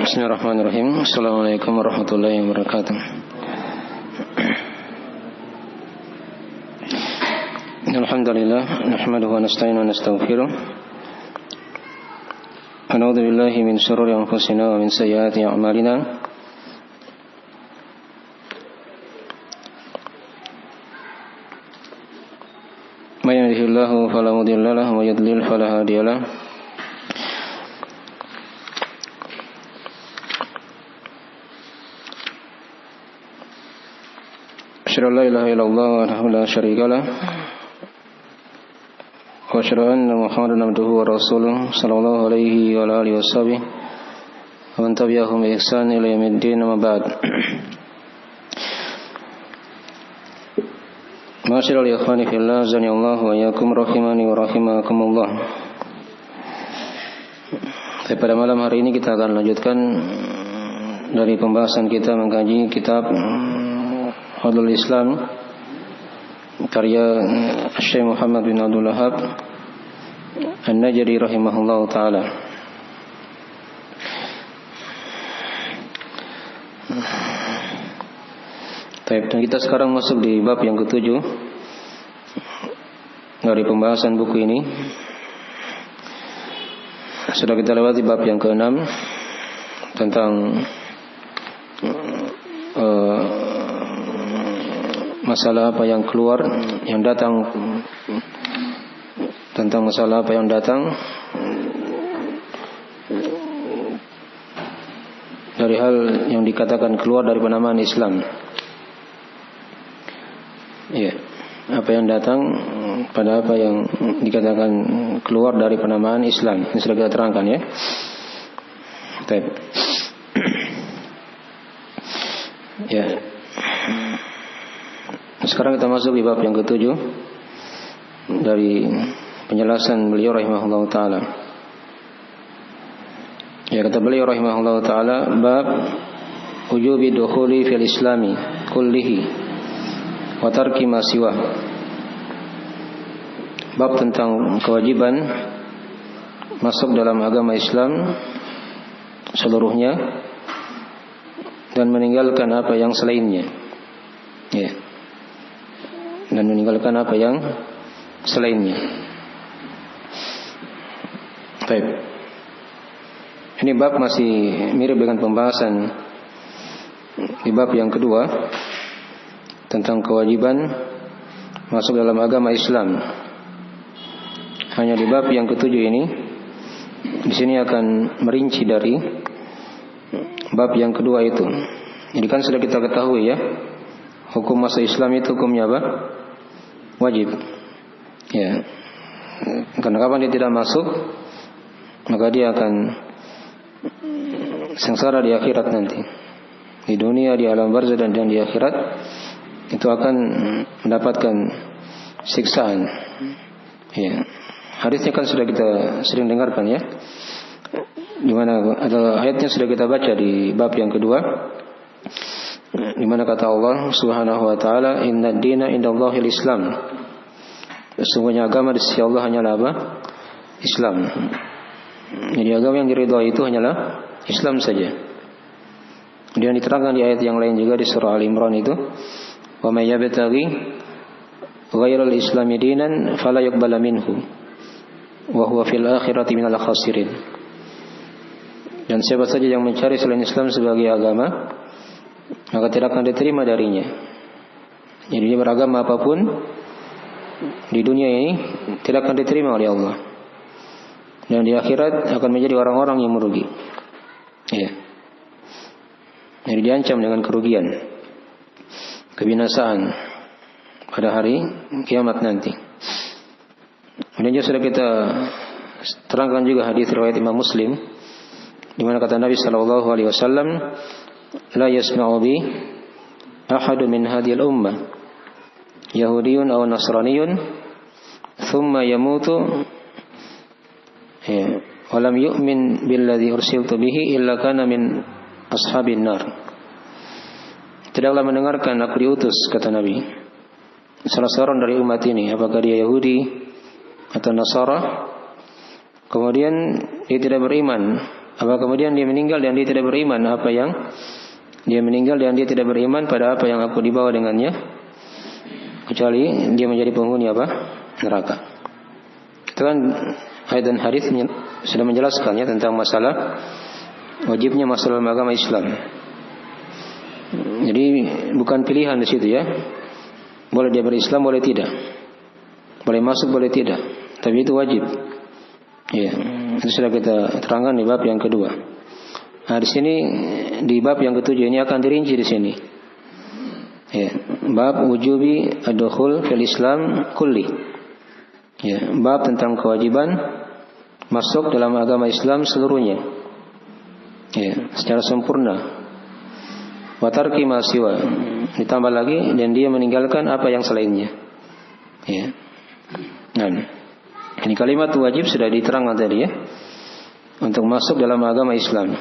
Bismillahirrahmanirrahim. Assalamualaikum warahmatullahi wabarakatuh. Alhamdulillah, nahmaduhu wa nasta'inu wa nastaghfiruh. Wa na'udzu billahi min shururi anfusina wa min sayyiati a'malina. May yahdihillahu fala mudilla lahu wa may yudlil fala hadiya lahu. Asyhadu an la ilaha illallah wahdahu la syarika lah wa asyhadu anna Muhammadan abduhu wa rasuluh sallallahu alaihi wa alihi washabbihi wa man tabi'ahum bi ihsan ila yaumiddin, amma ba'd. Ma'asyiral ikhwani fillah, azanillahu wa iyyakum rahimani wa rahimakumullah. Pada malam hari ini kita akan lanjutkan dari pembahasan kita mengkaji kitab Fadlul Islam karya Syekh Muhammad bin Abdul Wahhab An-Najdi rahimahullahu taala. Baik, dan kita sekarang masuk di bab yang ke-7 dari pembahasan buku ini. Sudah kita lewati bab yang ke-6 tentang masalah apa yang keluar, yang datang, tentang masalah apa yang datang dari hal yang dikatakan keluar dari penamaan Islam. Ya, apa yang datang pada apa yang dikatakan keluar dari penamaan Islam. Ini sudah kita terangkan ya. Baik. Ya. Sekarang kita masuk di bab yang ke-7 dari penjelasan beliau rahimahullahu taala. Ya, kata beliau rahimahullahu taala, bab wujubi dukhuli fil islami kullihi wa tarki ma siwa. Bab tentang kewajiban masuk dalam agama Islam seluruhnya dan meninggalkan apa yang selainnya. Ya. Dan meninggalkan apa yang selainnya. Baik. Ini bab masih mirip dengan pembahasan di bab yang kedua tentang kewajiban masuk dalam agama Islam. Hanya di bab yang ke-7 ini, di sini akan merinci dari bab yang kedua itu. Jadi kan sudah kita ketahui ya, hukum masuk Islam itu hukumnya apa? Wajib. Ya. Karena kapan dia tidak masuk, maka dia akan sengsara di akhirat nanti. Di dunia, di alam barzah dan di akhirat itu akan mendapatkan siksaan. Ya. Hadisnya kan sudah kita sering dengarkan ya. Di mana ada ayatnya sudah kita baca di bab yang kedua. Di mana kata Allah Subhanahu wa taala, "Innad dina indallahil Islam." Sesungguhnya agama di sisi Allah hanyalah apa? Islam. Jadi agama yang diridhai itu hanyalah Islam saja. Kemudian diterangkan di ayat yang lain juga di surah Al-Imran itu, "Wa may yabtaghi ghairal islami dinan fala yuqbala minhu wa huwa fil akhirati minal khasirin." Dan siapa saja yang mencari selain Islam sebagai agama, maka tidak akan diterima darinya. Jadi dia beragama apapun di dunia ini tidak akan diterima oleh Allah, dan di akhirat akan menjadi orang-orang yang merugi. Ya. Jadi diancam dengan kerugian, kebinasaan pada hari kiamat nanti. Kemudian sudah kita terangkan juga hadis riwayat Imam Muslim, di mana kata Nabi sallallahu alaihi wasallam, la yasma'u bi ahadun min hadhil ummah yahudiyun aw nasraniyun thumma yamutu wa lam yu'min billadhi ursiltu bihi illa kana min ashabin nar. Tidaklah mendengarkan aku diutus, kata Nabi, salah seorang dari umat ini, apakah dia Yahudi atau Nasara, kemudian dia tidak beriman Apa kemudian dia meninggal dan dia tidak beriman apa yang dia meninggal dan dia tidak beriman pada apa yang aku dibawa dengannya, kecuali dia menjadi penghuni apa? Neraka. Itu kan ayat dan hadis sudah menjelaskan ya tentang masalah wajibnya masuk dalam agama Islam. Jadi bukan pilihan di situ ya. Boleh dia berislam, boleh tidak. Boleh masuk, boleh tidak. Tapi itu wajib. Ya, itu sudah kita terangkan di bab yang kedua. Nah, di sini di bab yang ketujuh ini akan dirinci di sini. Ya, bab wujubi ad-dukhul fil Islam kulli. Ya, bab tentang kewajiban masuk dalam agama Islam seluruhnya. Ya, secara sempurna. Wa tarki ma siwa. Ditambah lagi dan dia meninggalkan apa yang selainnya. Ya. Nah, ini kalimat wajib sudah diterangkan tadi ya. Untuk masuk dalam agama Islam.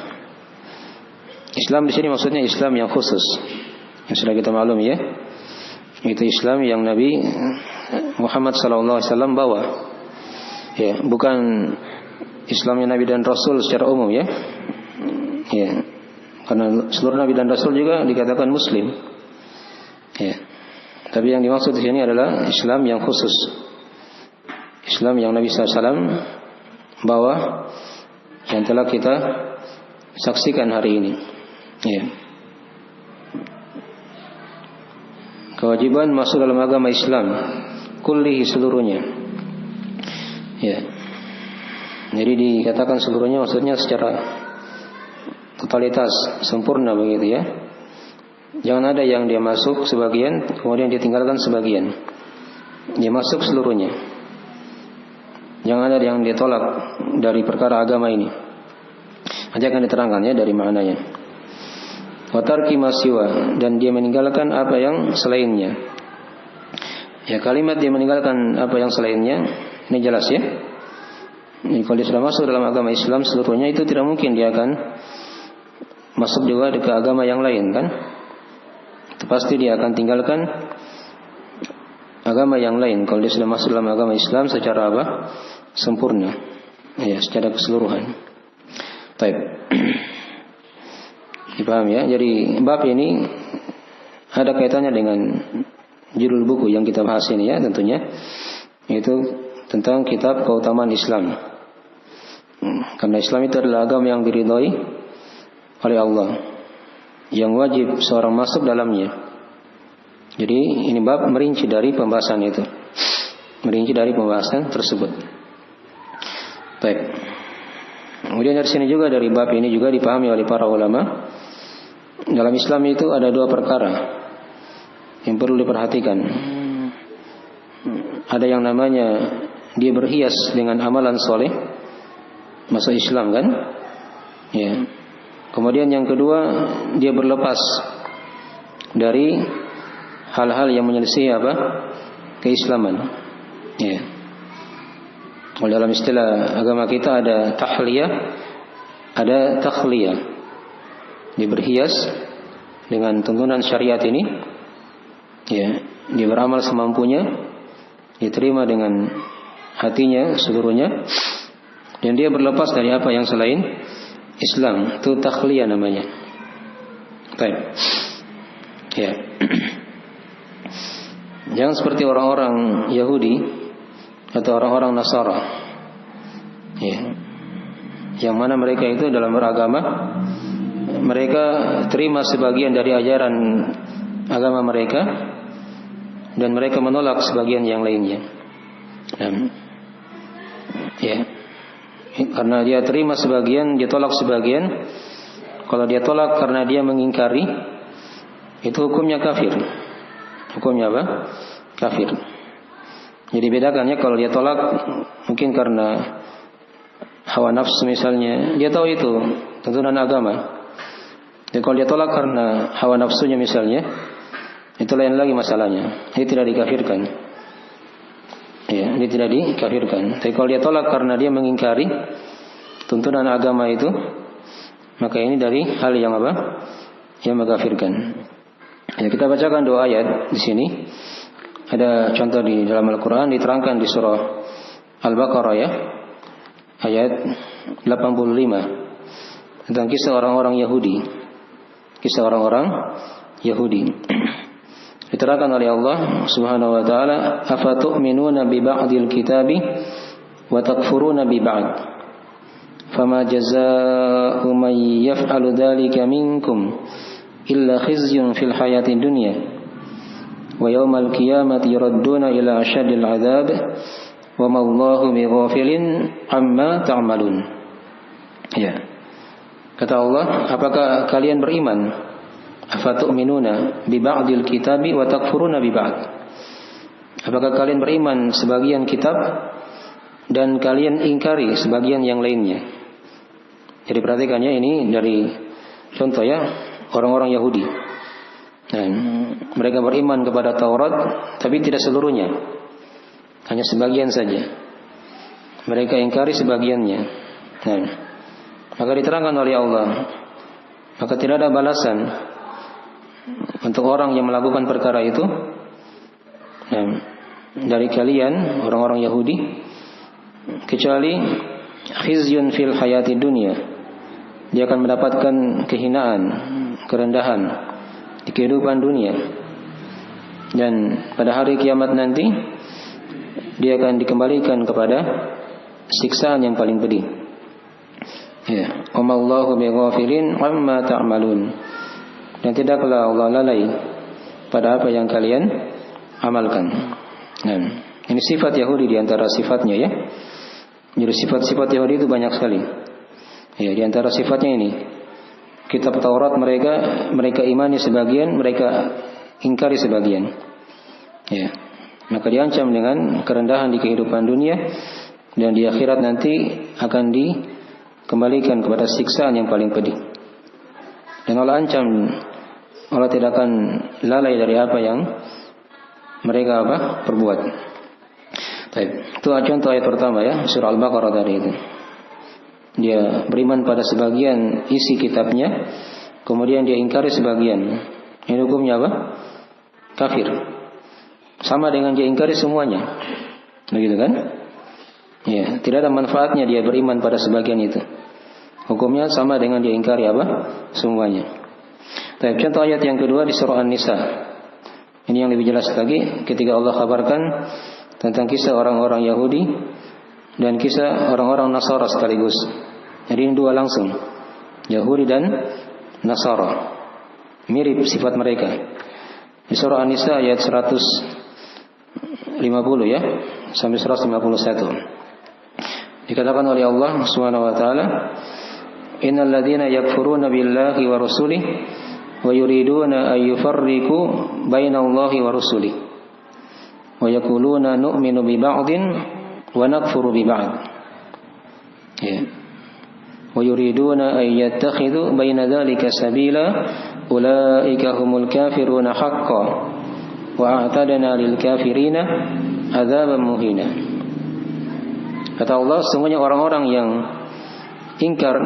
Islam di sini maksudnya Islam yang khusus. Yang sudah kita maklum ya. Itu Islam yang Nabi Muhammad SAW bawa. Ya, bukan Islamnya Nabi dan Rasul secara umum ya. Ya. Karena seluruh Nabi dan Rasul juga dikatakan Muslim. Ya. Tapi yang dimaksud di sini adalah Islam yang khusus. Islam yang Nabi SAW bawa yang telah kita saksikan hari ini. Ya. Kewajiban masuk dalam agama Islam kullihi seluruhnya. Ya. Jadi dikatakan seluruhnya maksudnya secara totalitas, sempurna begitu ya. Jangan ada yang dia masuk sebagian kemudian dia tinggalkan sebagian. Dia masuk seluruhnya. Jangan ada yang dia tolak dari perkara agama ini. Nanti akan diterangkan ya dari maknanya. Wa tarki ma siwa, dan dia meninggalkan apa yang selainnya. Ya, kalimat dia meninggalkan apa yang selainnya ini jelas ya. Ini kalau dia sudah masuk dalam agama Islam seluruhnya, itu tidak mungkin dia akan masuk juga ke agama yang lain kan. Itu pasti dia akan tinggalkan agama yang lain kalau dia sudah masuk dalam agama Islam secara apa? Sempurna. Ya, secara keseluruhan. Baik. Dipaham ya? Jadi bab ini ada kaitannya dengan judul buku yang kita bahas ini ya tentunya. Itu tentang kitab keutamaan Islam. Karena Islam itu adalah agama yang diridhai oleh Allah, yang wajib seorang masuk dalamnya. Jadi ini bab merinci dari pembahasan itu, merinci dari pembahasan tersebut. Baik. Kemudian dari sini juga dari bab ini juga dipahami oleh para ulama, dalam Islam itu ada dua perkara yang perlu diperhatikan. Ada yang namanya dia berhias dengan amalan soleh, masuk Islam kan? Ya. Kemudian yang kedua, dia berlepas dari hal-hal yang menyelisih apa? Keislaman. Ya. Kalau dalam istilah agama kita ada tahliyah, ada takhliyah. Dia berhias dengan tuntunan syariat ini. Ya, dia beramal semampunya, diterima dengan hatinya seluruhnya, dan dia berlepas dari apa yang selain Islam. Itu takhliyah namanya. Baik. Ya. Jangan seperti orang-orang Yahudi atau orang-orang Nasara. Ya. Yang mana mereka itu dalam beragama, mereka terima sebagian dari ajaran agama mereka dan mereka menolak sebagian yang lainnya. Ya. Karena dia terima sebagian, dia tolak sebagian. Kalau dia tolak karena dia mengingkari, itu hukumnya kafir. Hukumnya apa? Kafir. Jadi bedakan ya, kalau dia tolak mungkin karena hawa nafsu misalnya, dia tahu itu tuntunan agama. Dan kalau dia tolak karena hawa nafsunya misalnya, itu lain lagi masalahnya. Dia tidak dikafirkan. Ya, dia tidak dikafirkan. Tapi kalau dia tolak karena dia mengingkari tuntunan agama itu, maka ini dari hal yang apa? Yang mengkafirkan. Ya, kita bacakan dua ayat di sini. Ada contoh di dalam Al-Quran diterangkan di surah Al-Baqarah ya, ayat 85. tentang kisah orang-orang Yahudi. Kisah orang-orang Yahudi. Diterangkan oleh Allah Subhanahu wa taala, "Afatu'minuna bi ba'dil kitabi wa takfuruna bi ba'd. Fama jazaa'u man yaf'alu dzalika minkum illa khizyun fil hayatid dunya wa yaumal qiyamati yuradduna ila asyaddil 'adzab wa ma Allahu bighafilin amma ta'malun." Ya. Kata Allah, apakah kalian beriman? Afatu'minuna bi ba'dil kitabi wa takfuruna bi ba'd. Apakah kalian beriman sebagian kitab dan kalian ingkari sebagian yang lainnya? Jadi perhatikannya, ini dari contoh ya, orang-orang Yahudi. Dan mereka beriman kepada Taurat, tapi tidak seluruhnya, hanya sebagian saja. Mereka ingkari sebagiannya. Nah, maka diterangkan oleh Allah, maka tidak ada balasan untuk orang yang melakukan perkara itu. Nah, dari kalian orang-orang Yahudi, kecuali khizyun fil hayati dunia, dia akan mendapatkan kehinaan, kerendahan di kehidupan dunia, dan pada hari kiamat nanti dia akan dikembalikan kepada siksaan yang paling pedih. Ya, Allahu bighafilin amma ta'malun. Dan tidaklah Allah lalai pada apa yang kalian amalkan. Nah, ini sifat Yahudi di antara sifatnya ya. Jadi sifat-sifat Yahudi itu banyak sekali. Ya, di antara sifatnya ini, kitab Taurat mereka imani sebagian, mereka ingkari sebagian. Ya, maka diancam dengan kerendahan di kehidupan dunia, dan di akhirat nanti akan dikembalikan kepada siksaan yang paling pedih. Dan Allah ancam, Allah tidak akan lalai dari apa yang mereka perbuat. Baik, itu contoh ayat pertama ya, surah Al-Baqarah tadi itu. Dia beriman pada sebagian isi kitabnya, kemudian dia ingkari sebagian. Ini hukumnya apa? Kafir. Sama dengan dia ingkari semuanya. Begitu kan? Ya, tidak ada manfaatnya dia beriman pada sebagian itu. Hukumnya sama dengan dia ingkari apa? Semuanya. Tapi contoh ayat yang kedua di surah An-Nisa. Ini yang lebih jelas lagi ketika Allah kabarkan tentang kisah orang-orang Yahudi dan kisah orang-orang Nasara sekaligus. Jadi ini dua langsung, Yahudi dan Nasara. Mirip sifat mereka. Di surah An-Nisa ayat 150 ya, sampai 151. Dikatakan oleh Allah Subhanahu wa taala, "Innal ladzina yakfuruna billahi wa rusulihi wa yuriduna ay yufarriqu bainallahi wa rusulihi wa yaquluna nu'minu bi ba'din wa nakfuru bi ba'd." Ya. Wa yuriduna ay yattakhidhu baina dzalika sabila ulaika humul kafiruna haqqan wa a'tadna lil kafirina adzaban muhina. Kata Allah, sesungguhnya orang-orang yang ingkar,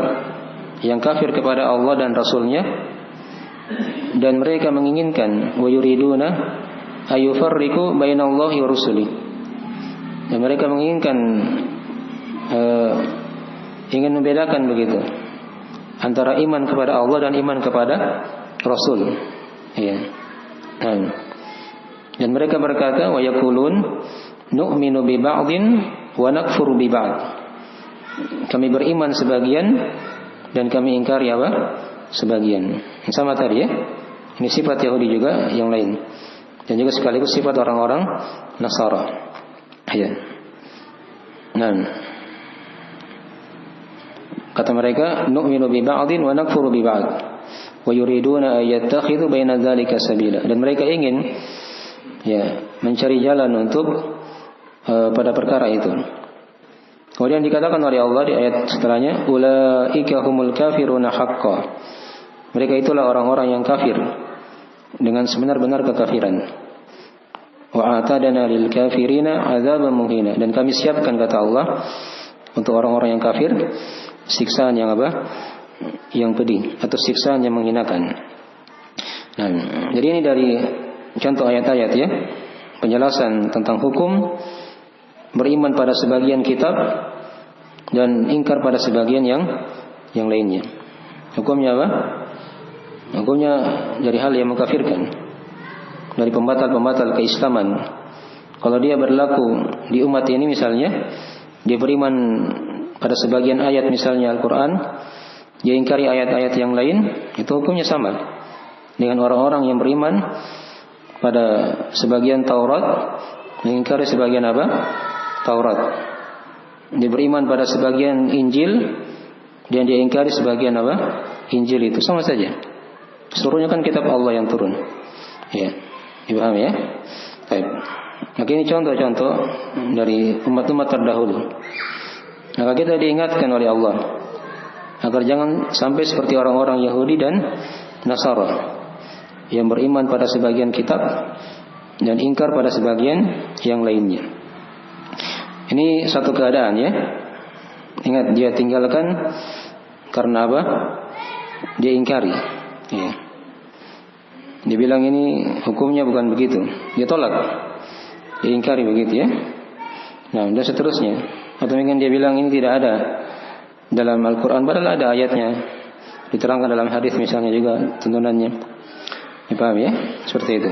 yang kafir kepada Allah dan Rasulnya, dan mereka menginginkan wa yuriduna ay yufarriqu bainallahi wa rusulihi, dan mereka menginginkan ingin membedakan begitu antara iman kepada Allah dan iman kepada Rasul. Ya. Dan mereka berkata, wa yaqulun nu'minu bi ba'din wa nakfuru bi ba'd. Kami beriman sebagian dan kami ingkari apa? Sebagian. Sama tadi ya. Ini sifat Yahudi juga yang lain. Dan juga sekaligus sifat orang-orang Nasara. Ya. Nah, kata mereka, nu'minu bi ba'din wa nakfuru bi ba'd wa yuriduna ay yattakhidhu baina dzalika sabila. Dan mereka ingin mencari jalan untuk pada perkara itu. Kemudian dikatakan oleh Allah di ayat setelahnya, ulaika humul kafiruna haqqan. Mereka itulah orang-orang yang kafir dengan sebenar-benar kekafiran. Wa atadana lil kafirina adzaban muhina. Dan kami siapkan, kata Allah, untuk orang-orang yang kafir siksaan yang yang pedih atau siksaan yang menghinakan. Nah, jadi ini dari contoh ayat-ayat ya, penjelasan tentang hukum beriman pada sebagian kitab dan ingkar pada sebagian yang lainnya. Hukumnya apa? Hukumnya dari hal yang mengkafirkan, dari pembatal-pembatal keislaman. Kalau dia berlaku di umat ini misalnya, dia beriman pada sebagian ayat misalnya Al-Quran, dia ingkari ayat-ayat yang lain, itu hukumnya sama dengan orang-orang yang beriman pada sebagian Taurat, mengingkari sebagian apa? Taurat. Dia beriman pada sebagian Injil dan dia ingkari sebagian apa? Injil itu sama saja. Seluruhnya kan kitab Allah yang turun. Ya, dipahami ya? Baik. Maka ini contoh-contoh dari umat-umat terdahulu. Maka kita diingatkan oleh Allah agar jangan sampai seperti orang-orang Yahudi dan Nasara yang beriman pada sebagian kitab dan ingkar pada sebagian yang lainnya. Ini satu keadaan ya. Ingat, dia tinggalkan karena apa? Dia ingkari. Ya. Dia bilang ini hukumnya bukan begitu. Dia tolak. Dia ingkari begitu ya. Nah, dan seterusnya. Atau mungkin dia bilang ini tidak ada dalam Al-Quran, padahal ada ayatnya. Diterangkan dalam hadis misalnya juga tuntunannya. Dipahami ya? Seperti itu.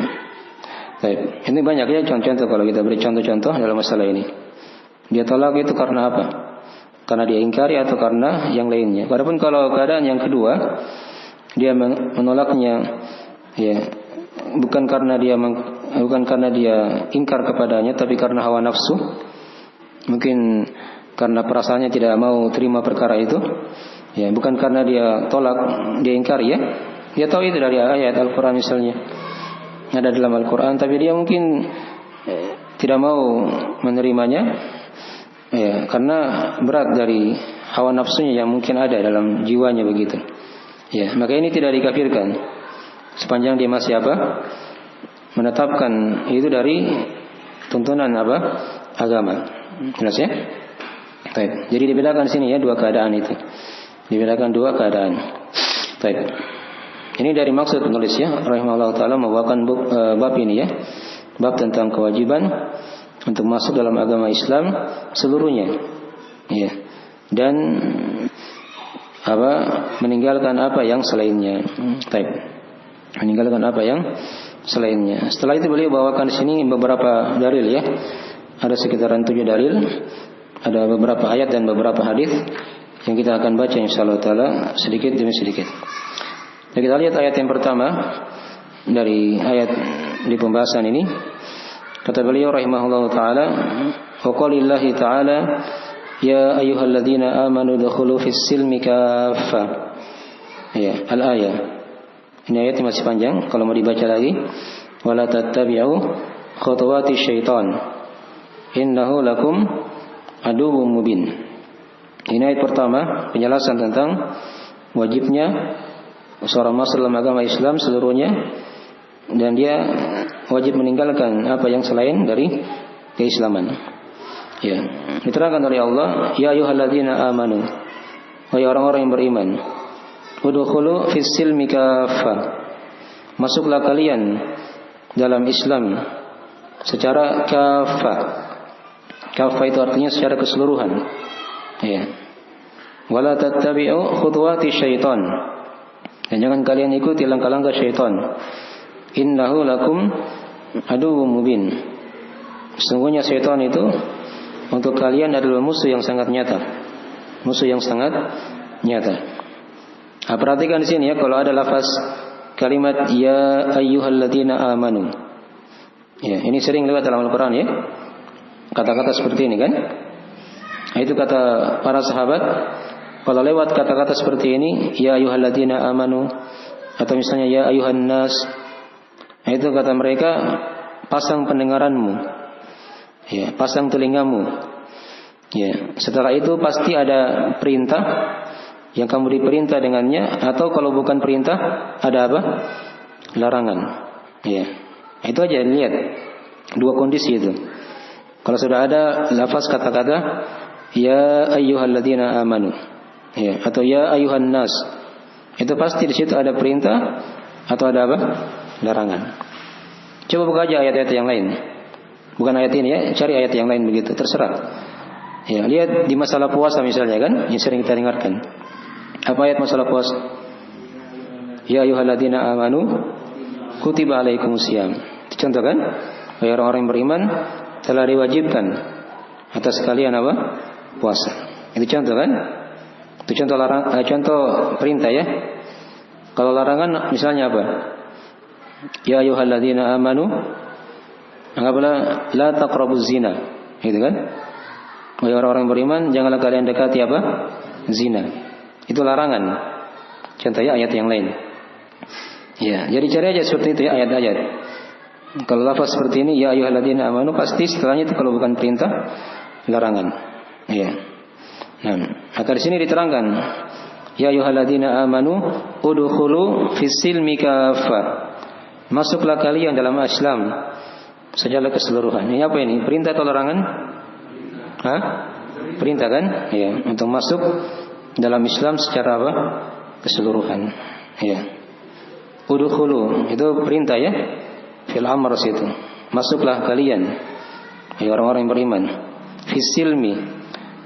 Baik. Ini banyak ya contoh-contoh kalau kita beri contoh-contoh dalam masalah ini. Dia tolak itu karena apa? Karena dia ingkari atau karena yang lainnya. Walaupun kalau keadaan yang kedua, dia menolaknya ya bukan karena dia ingkar kepadanya, tapi karena hawa nafsu. Mungkin karena perasaannya tidak mau terima perkara itu. Ya, bukan karena dia tolak, dia ingkari ya. Dia tahu itu dari ayat Al-Quran misalnya, ada dalam Al-Quran, tapi dia mungkin tidak mau menerimanya. Ya, karena berat dari hawa nafsunya yang mungkin ada dalam jiwanya begitu. Ya, maka ini tidak dikafirkan sepanjang dia masih apa? Menetapkan itu dari tuntunan apa? Agama. Jelas ya? Baik. Jadi dibedakan sini ya dua keadaan itu. Dibedakan dua keadaan. Baik. Ini dari maksud penulis ya, rahimahullah taala membawakan bab ini ya. Bab tentang kewajiban untuk masuk dalam agama Islam seluruhnya. Ya. Dan apa? Meninggalkan apa yang selainnya. Baik. Meninggalkan apa yang selainnya. Setelah itu beliau bawakan di sini beberapa dalil ya. Ada sekitaran 7 dalil. Ada beberapa ayat dan beberapa hadis yang kita akan baca insyaallah taala sedikit demi sedikit. Jadi kita lihat ayat yang pertama dari ayat di pembahasan ini. Kata beliau rahimahullahu taala, wa qalillahi taala ya ayyuhalladzina amanu dukhulu fis silmi kaffa. Ya, al-ayah. Ini ayat masih panjang kalau mau dibaca lagi. Wala tattabi'u khutuwati syaitan. Innahu lakum aduwwum mubin. Ini ayat pertama penjelasan tentang wajibnya seorang masuk dalam agama Islam seluruhnya, dan dia wajib meninggalkan apa yang selain dari keislaman. Ya, diterangkan oleh Allah, ya ayyuhalladzina amanu, wahai orang-orang yang beriman, udkhulu fis silmi kaffa, masuklah kalian dalam Islam secara kaffa. Kaffa itu artinya secara keseluruhan. Ya. Wala tattabi'u khutuwati syaitan, dan jangan kalian ikuti langkah-langkah syaitan. Innahu lakum aduwwum mubin. Sesungguhnya syaitan itu untuk kalian adalah musuh yang sangat nyata. Musuh yang sangat nyata. Nah, perhatikan di sini ya, kalau ada lafaz kalimat ya ayyuhalladzina amanu. Ya, ini sering lewat dalam Al-Qur'an ya. Kata-kata seperti ini kan? Nah, itu kata para sahabat. Kalau lewat kata-kata seperti ini, ya ayyuhalladzina amanu, atau misalnya ya ayyuhan nas, nah, itu kata mereka, pasang pendengaranmu, ya, pasang telingamu. Ya, setelah itu pasti ada perintah yang kamu diperintah dengannya, atau kalau bukan perintah ada apa? Larangan. Ya, itu aja lihat dua kondisi itu. Kalau sudah ada lafaz kata-kata ya ayyuhalladzina amanu, ya, atau ya ayyuhan nas, itu pasti di situ ada perintah atau ada apa? Larangan. Coba buka aja ayat-ayat yang lain. Bukan ayat ini ya, cari ayat yang lain begitu, terserah. Ya, lihat di masalah puasa misalnya kan, yang sering kita dengarkan. Apa ayat masalah puasa? Ya ayyuhalladzina amanu kutiba alaikumusiyam. Contoh kan? Wahai orang-orang yang beriman, telah diwajibkan atas kalian apa? Puasa. Itu contoh kan? Itu contoh contoh perintah ya. Kalau larangan misalnya apa? Ya ayyuhalladzina amanu, anggaplah la taqrabuz zina. Gitu kan? Wahai orang-orang yang beriman, janganlah kalian dekati apa? Zina. Itu larangan. Contohnya ayat yang lain. Ya, jadi cari aja seperti itu ya ayat-ayat. Kalau lafaz seperti ini ya ayyuhalladzina amanu, pasti setelahnya itu kalau bukan perintah, larangan. Ya. Nah, maka di sini diterangkan ya ayyuhalladzina amanu udkhulu fis-silmi kaffah. Masuklah kalian dalam Islam secara keseluruhan. Ini apa ini? Perintah atau larangan? Hah? Perintah kan? Ya, untuk masuk dalam Islam secara apa? Keseluruhan. Ya. Udkhulu itu perintah ya. Fil amr situ. Masuklah kalian, ya orang-orang yang beriman. Fisilmi.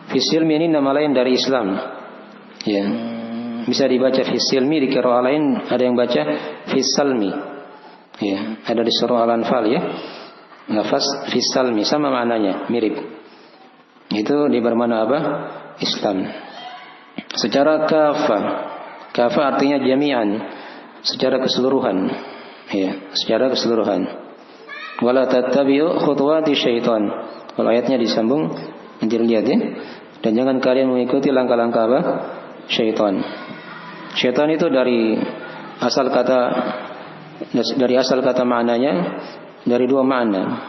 Fisilmi ini nama lain dari Islam. Ya. Bisa dibaca fisilmi, di qiraah lain ada yang baca fisalmi. Ya, ada di surah Al-Anfal ya. Lafaz fisalmi sama maknanya, mirip. Itu di bermana apa? Islam. Secara kafah. Kafah artinya jami'an, secara keseluruhan. Ya, secara keseluruhan. Wala tattabi'u khutuwati syaitan. Kalau ayatnya disambung nanti lihat ya. Dan jangan kalian mengikuti langkah-langkah apa? Syaitan. Syaitan itu dari asal kata maknanya dari dua makna.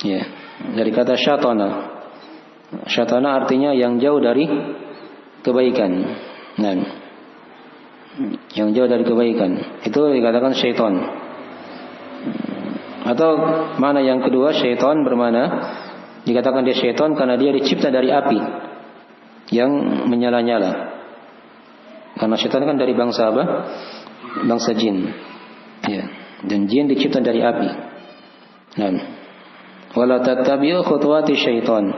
Ya, dari kata syatana. Syatana artinya yang jauh dari kebaikan. Nah, yang jauh dari kebaikan itu dikatakan syaitan. Atau mana yang kedua, syaitan bermana dikatakan dia syaitan karena dia dicipta dari api yang menyala-nyala. Karena syaitan kan dari bangsa apa? Bangsa jin. Ya, dan jin dicipta dari api. Nah, wala tattabi'u khutuwati syaitan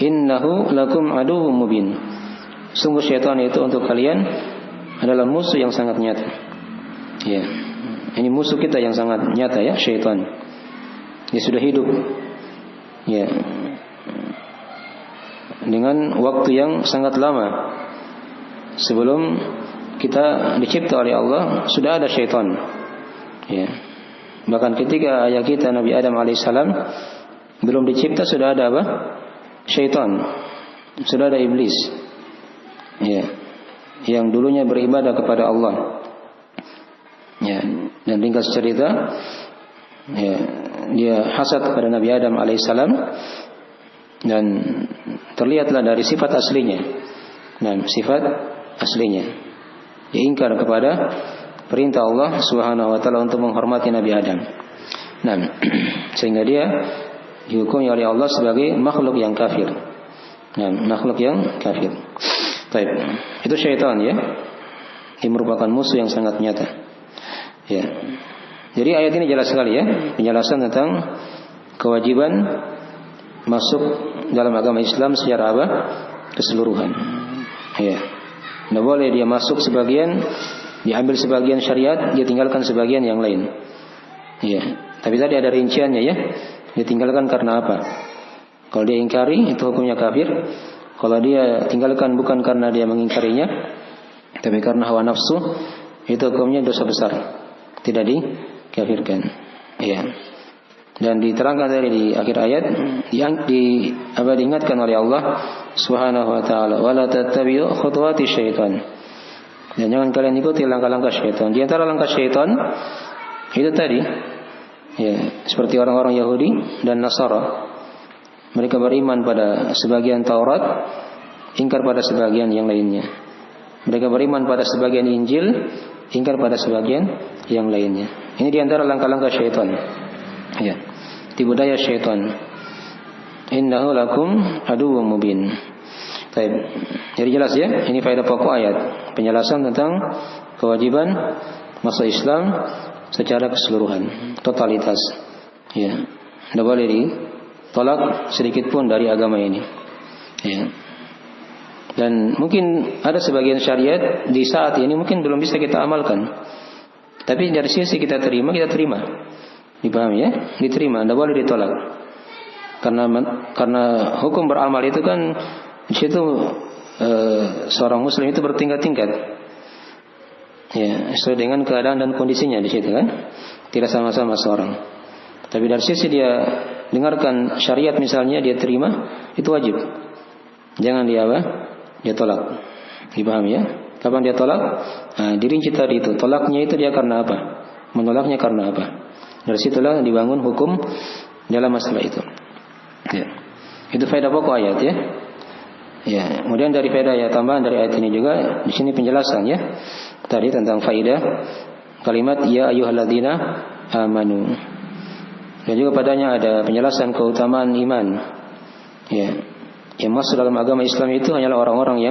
innahu lakum aduwwum mubin. Sungguh syaitan itu untuk kalian adalah musuh yang sangat nyata. Ya. Ini musuh kita yang sangat nyata ya, syaitan. Dia sudah hidup. Ya. Dengan waktu yang sangat lama. Sebelum kita dicipta oleh Allah, sudah ada syaitan. Ya. Bahkan ketika ayah kita Nabi Adam alaihissalam belum dicipta sudah ada apa? Syaitan. Sudah ada iblis. Ya. Yang dulunya beribadah kepada Allah. Ya, dan ringkas cerita, ya, dia hasad kepada Nabi Adam alaihissalam dan terlihatlah dari sifat aslinya. Nah, sifat aslinya, dia ingkar kepada perintah Allah Subhanahu wa taala untuk menghormati Nabi Adam. Nah, sehingga dia dihukumi oleh Allah sebagai makhluk yang kafir. Nah, makhluk yang kafir. Baik, itu syaitan ya. Dia merupakan musuh yang sangat nyata. Ya. Jadi ayat ini jelas sekali ya, penjelasan tentang kewajiban masuk dalam agama Islam secara apa? Keseluruhan. Ya. Tidak boleh dia masuk sebagian, diambil sebagian syariat, dia tinggalkan sebagian yang lain. Ya. Tapi tadi ada rinciannya ya. Dia tinggalkan karena apa? Kalau dia ingkari itu hukumnya kafir. Kalau dia tinggalkan bukan karena dia mengingkarinya, tapi karena hawa nafsu, itu hukumnya dosa besar. Tidak dikafirkan. Ya. Dan diterangkan tadi di akhir ayat yang diingatkan oleh Allah Subhanahu wa taala, wala tattabi'u khutuwati syaitan. Dan jangan kalian ikuti langkah-langkah syaitan. Di antara langkah syaitan itu tadi ya, seperti orang-orang Yahudi dan Nasara. Mereka beriman pada sebagian Taurat, ingkar pada sebagian yang lainnya. Mereka beriman pada sebagian Injil, ingkar pada sebagian yang lainnya. Ini diantara langkah-langkah syaitan. Ya, tipu daya syaitan. Innahu lakum aduwwum mubin. Baik. Jadi jelas ya, ini faedah pokok ayat. Penjelasan tentang kewajiban masuk Islam secara keseluruhan, totalitas. Ya, tidak boleh ditolak sedikit pun dari agama ini. Ya. Dan mungkin ada sebagian syariat di saat ini mungkin belum bisa kita amalkan. Tapi dari sisi kita terima. Dipahami ya? Diterima, tidak boleh ditolak. Karena hukum beramal itu kan di situ seorang muslim itu bertingkat-tingkat. Ya, sesuai dengan keadaan dan kondisinya di situ kan. Tidak sama-sama seorang. Tapi dari sisi dia dengarkan syariat misalnya, dia terima, itu wajib. Jangan dia tolak. Dipahami ya? Kapan dia tolak? Nah, dirinci tadi itu. Tolaknya itu dia karena apa? Menolaknya karena apa? Dari situlah dibangun hukum dalam masalah itu. Ya. Itu faedah pokok ayat ya. Ya, kemudian dari faedah ya, tambahan dari ayat ini juga di sini penjelasan ya. Tadi tentang faedah kalimat ya ayyuhalladzina amanu. Dan juga padanya ada penjelasan keutamaan iman. Ya. Yang masuk dalam agama Islam itu hanyalah orang-orang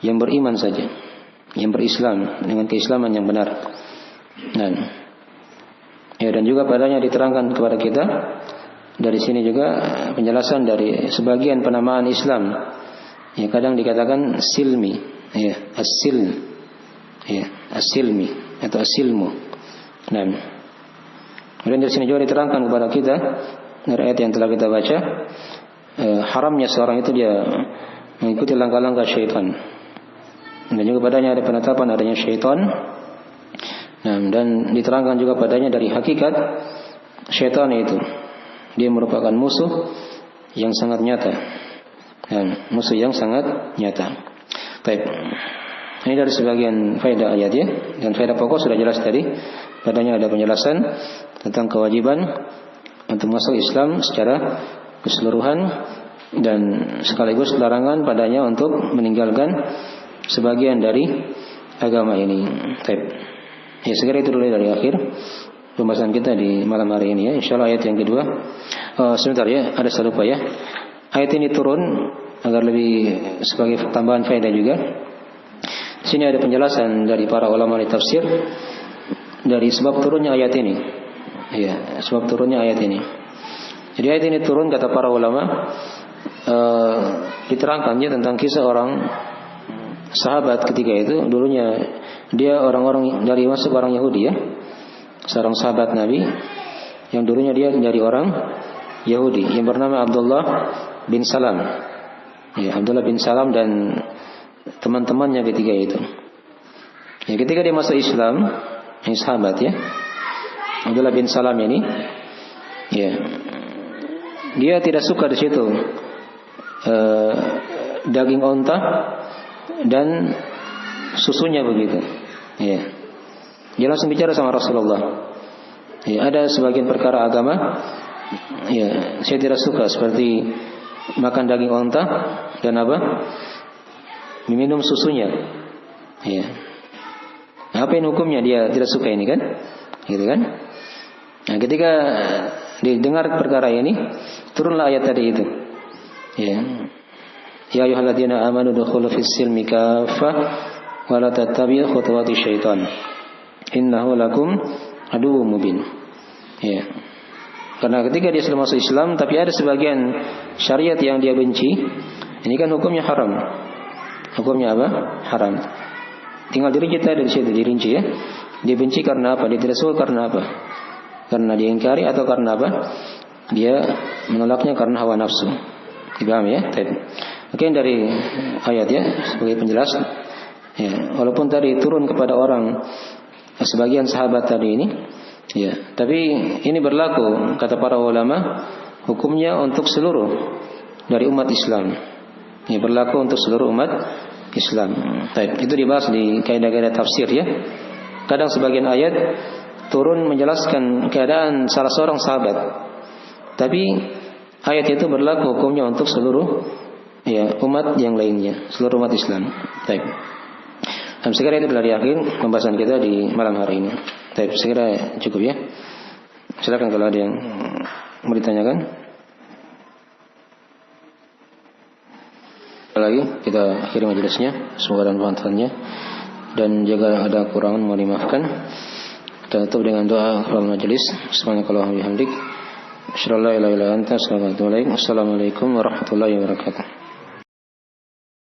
yang beriman saja, yang berislam dengan keislaman yang benar. Dan juga padanya diterangkan kepada kita dari sini juga penjelasan dari sebagian penamaan Islam. Ya, kadang dikatakan silmi, ya, as-silm, ya, as-silmi atau as-silmu. Kemudian dari sini juga diterangkan kepada kita dari ayat yang telah kita baca, haramnya seorang itu dia mengikuti langkah-langkah syaitan. Dan juga padanya ada penetapan adanya syaitan. Dan diterangkan juga padanya dari hakikat syaitan itu, dia merupakan musuh yang sangat nyata. Musuh yang sangat nyata. Baik. Ini dari sebagian faedah ayat ya. Dan faedah pokok sudah jelas tadi. Padanya ada penjelasan tentang kewajiban untuk masuk Islam secara keseluruhan, dan sekaligus larangan padanya untuk meninggalkan sebagian dari agama ini. Baik. Ya, segera itu dulu dari akhir pembahasan kita di malam hari ini ya. Insyaallah ayat yang kedua. Sebentar ya, ada saya lupa ya. Ayat ini turun agar lebih sebagai tambahan faedah juga. Di sini ada penjelasan dari para ulama di tafsir dari sebab turunnya ayat ini. Ya, sebab turunnya ayat ini. Jadi ayat ini turun kata para ulama diterangkannya tentang kisah orang sahabat ketika itu. Dulunya dia orang-orang dari masuk orang Yahudi ya. Seorang sahabat Nabi yang dulunya dia dari orang Yahudi yang bernama Abdullah bin Salam. Ya, Abdullah bin Salam dan teman-temannya ketika itu. Ya, ketika dia masuk Islam, ini sahabat ya. Abdullah bin Salam ini ya, dia tidak suka di situ daging onta dan susunya begitu. Ya. Dia langsung bicara sama Rasulullah. Ya, ada sebagian perkara agama ya, saya tidak suka, seperti makan daging onta dan minum susunya. Ya. Apa ini hukumnya? Dia tidak suka ini kan? Gitu kan? Nah, ketika didengar perkara ini, turunlah ayat tadi itu. Ya. Ya ayyuhalladzina amanu dukhulu fis-silmi kaffah wa la tattabi'u khutuwati syaitan. Innahu lakum aduwwum mubin. Ya. Karena ketika dia sudah masuk Islam tapi ada sebagian syariat yang dia benci, ini kan hukumnya haram. Hukumnya apa? Haram. Tinggal dirinci dari situ, dirinci ya. Dia benci karena apa? Dia tidak suka karena apa? Karena dia ingkari atau karena apa? Dia menolaknya karena hawa nafsu. Dipahami ya? Oke, dari ayat ya sebagai penjelas. Ya, walaupun tadi turun kepada orang sebagian sahabat tadi ini, ya, tapi ini berlaku kata para ulama hukumnya untuk seluruh dari umat Islam. Ya, berlaku untuk seluruh umat Islam. Baik, itu dibahas di kaidah-kaidah tafsir ya. Kadang sebagian ayat turun menjelaskan keadaan salah seorang sahabat, tapi ayat itu berlaku hukumnya untuk seluruh ya umat yang lainnya, seluruh umat Islam. Baik. Dan segera itu dari akhir pembahasan kita di malam hari ini. Baik, segera cukup ya. Silakan kalau ada yang mau ditanyakan. Lagi kita akhiri majelisnya, semoga dan manfaatnya, dan jika ada kekurangan mohon dimaafkan. Kita tutup dengan doa kepada majelis. Subhanakallahumma wa bihamdik, asyhadu an la ilaha illa anta, astaghfiruka wa atubu ilaik. Assalamualaikum warahmatullahi wabarakatuh.